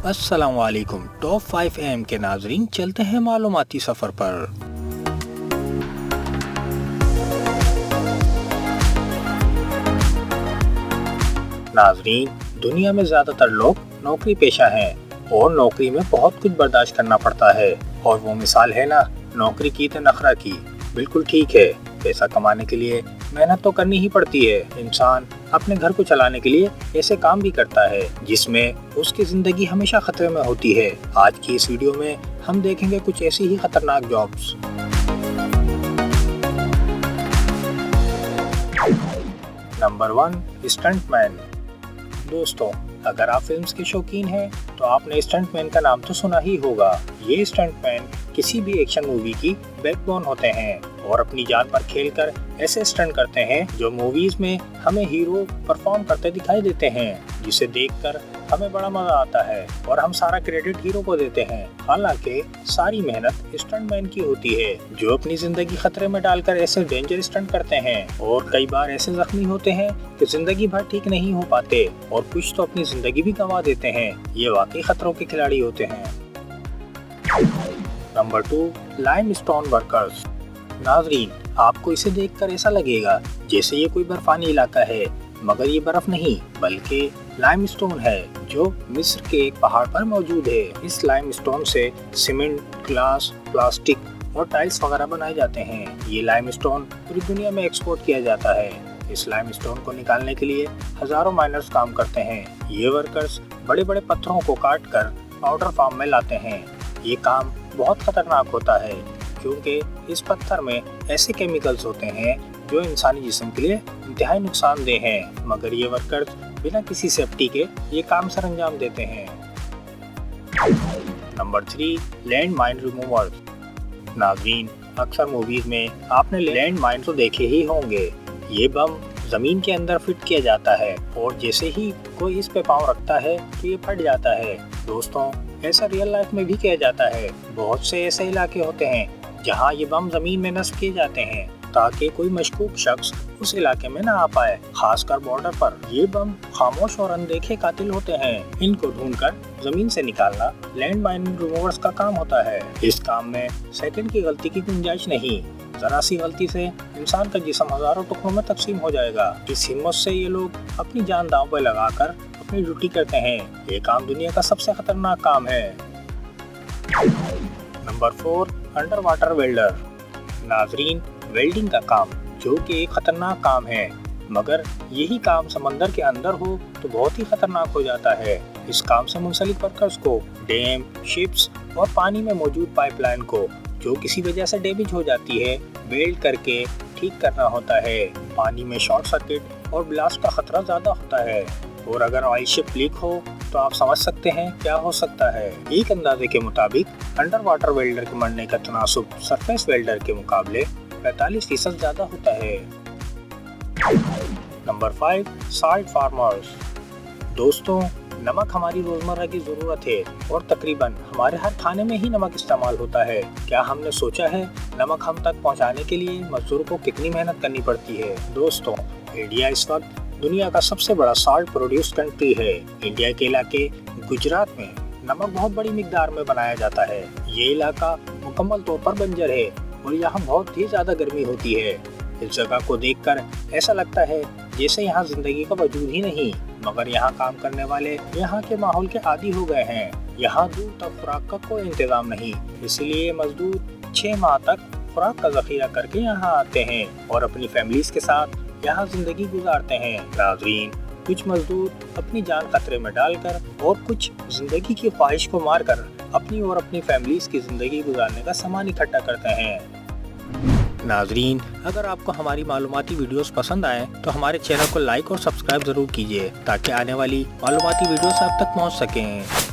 अस्सलाम वालेकुम। Top 5 AM के नाजरीन, चलते हैं मालूमाती सफ़र पर। नाजरीन, दुनिया में ज़्यादातर लोग नौकरी पेशा हैं और नौकरी में बहुत कुछ बर्दाश्त करना पड़ता है। और वो मिसाल है ना, नौकरी की तो नखरा की। बिल्कुल ठीक है, पैसा कमाने के लिए मेहनत तो करनी ही पड़ती है। इंसान अपने घर को चलाने के लिए ऐसे काम भी करता है जिसमें उसकी जिंदगी हमेशा खतरे में होती है। आज की इस वीडियो में हम देखेंगे कुछ ऐसी ही खतरनाक जॉब्स। Number 1, stuntman. दोस्तों, अगर आप फिल्म्स के शौकीन हैं तो आपने स्टंटमैन का नाम तो सुना ही होगा। ये स्टंटमैन किसी भी एक्शन मूवी की बैकबोन होते हैं और अपनी जान पर खेलकर ऐसे स्टंट करते हैं जो मूवीज में हमें हीरो परफॉर्म करते दिखाई देते हैं, जिसे देखकर हमें बड़ा मजा आता है और हम सारा क्रेडिट हीरो को देते हैं। हालांकि सारी मेहनत स्टंटमैन की होती है, जो अपनी जिंदगी खतरे में डालकर ऐसे डेंजर स्टंट करते हैं और कई बार ऐसे जख्मी होते हैं कि जिंदगी भर ठीक नहीं हो पाते और कुछ तो अपनी जिंदगी भी गंवा देते हैं। ये वाकई खतरों के खिलाड़ी होते हैं। Number 2, limestone workers. नाजरीन, आपको इसे देखकर ऐसा लगेगा जैसे ये कोई बर्फानी इलाका है, मगर ये बर्फ नहीं बल्कि लाइमस्टोन है जो मिस्र के एक पहाड़ पर मौजूद है। इस लाइमस्टोन से सीमेंट, ग्लास, प्लास्टिक और टाइल्स वगैरह बनाए जाते हैं। ये लाइमस्टोन पूरी दुनिया में एक्सपोर्ट किया जाता है। इस लाइमस्टोन को निकालने के लिए हजारों माइनर्स काम करते हैं। ये वर्कर्स बड़े बड़े पत्थरों को काट कर पाउडर फॉर्म में लाते हैं। ये काम बहुत खतरनाक होता है क्योंकि इस पत्थर में ऐसे केमिकल्स होते हैं जो इंसानी जिस्म के लिए इंतहाई नुकसानदेह हैं, मगर ये वर्कर्स बिना किसी सेफ्टी के ये काम सर अंजाम देते हैं। Number 3, land mine removers. नाज़रीन, अक्सर मूवीज में आपने लैंड माइन तो देखे ही होंगे। ये बम जमीन के अंदर फिट किया जाता है और जैसे ही कोई इस पे पाँव रखता है तो ये फट जाता है। दोस्तों, ऐसा रियल लाइफ में भी किया जाता है। बहुत से ऐसे इलाके होते हैं जहाँ ये बम जमीन में नस्ब किए जाते हैं ताकि कोई मशकूक शख्स उस इलाके में न आ पाए, खासकर बॉर्डर पर। ये बम खामोश और अनदेखे कातिल होते हैं। इनको ढूंढकर जमीन से निकालना लैंड माइन रिमूवर्स का काम होता है। इस काम में सेकंड की गलती की गुंजाइश नहीं। जरा सी गलती से इंसान का जिस्म हजारों टुकड़ों में तकसीम हो जाएगा। इस हिम्मत से ये लोग अपनी जान दांव पर लगाकर अपनी ड्यूटी करते हैं। ये काम दुनिया का सबसे खतरनाक काम है। Number 4, under water welder. नाजरीन, वेल्डिंग का काम जो कि एक खतरनाक काम है, मगर यही काम समंदर के अंदर हो तो बहुत ही खतरनाक हो जाता है। इस काम से मुंसलिक वर्कर्स को डैम, शिप्स और पानी में मौजूद पाइपलाइन को जो किसी वजह से डैमेज हो जाती है वेल्ड करके ठीक करना होता है। पानी में शॉर्ट सर्किट और ब्लास्ट का खतरा ज्यादा होता है और अगर ऑयल शिप लीक हो तो आप समझ सकते हैं क्या हो सकता है। एक अंदाजे के मुताबिक अंडर वाटर वेल्डर के मरने का तनासुब सरफेस वेल्डर के मुकाबले 45% ज्यादा होता है। Number 5, salt farmers. दोस्तों, नमक हमारी रोजमर्रा की जरूरत है और तकरीबन हमारे हर खाने में ही नमक इस्तेमाल होता है। क्या हमने सोचा है नमक हम तक पहुंचाने के लिए मजदूर को कितनी मेहनत करनी पड़ती है? दोस्तों, इंडिया इस वक्त दुनिया का सबसे बड़ा साल्ट प्रोड्यूस कंट्री है। इंडिया के इलाके गुजरात में नमक बहुत बड़ी मिकदार में बनाया जाता है। ये इलाका मुकम्मल तौर पर बंजर है और यहाँ बहुत ही ज्यादा गर्मी होती है। इस जगह को देखकर ऐसा लगता है जैसे यहाँ जिंदगी का वजूद ही नहीं, मगर यहाँ काम करने वाले यहाँ के माहौल के आदी हो गए हैं। यहाँ दूर तक खुराक का कोई इंतजाम नहीं, इसलिए मजदूर 6 माह तक खुराक का जखीरा करके यहाँ आते हैं और अपनी फैमिलीज के साथ यहाँ जिंदगी गुजारते हैं। नाज़रीन, कुछ मजदूर अपनी जान खतरे में डालकर और कुछ जिंदगी की ख्वाहिश को मारकर अपनी और अपनी फैमिलीज की जिंदगी गुजारने का सामान इकट्ठा करते हैं। नाज़रीन, अगर आपको हमारी मालूमाती वीडियोस पसंद आए तो हमारे चैनल को लाइक और सब्सक्राइब जरूर कीजिए ताकि आने वाली मालूमाती वीडियोस आप तक पहुंच सकें।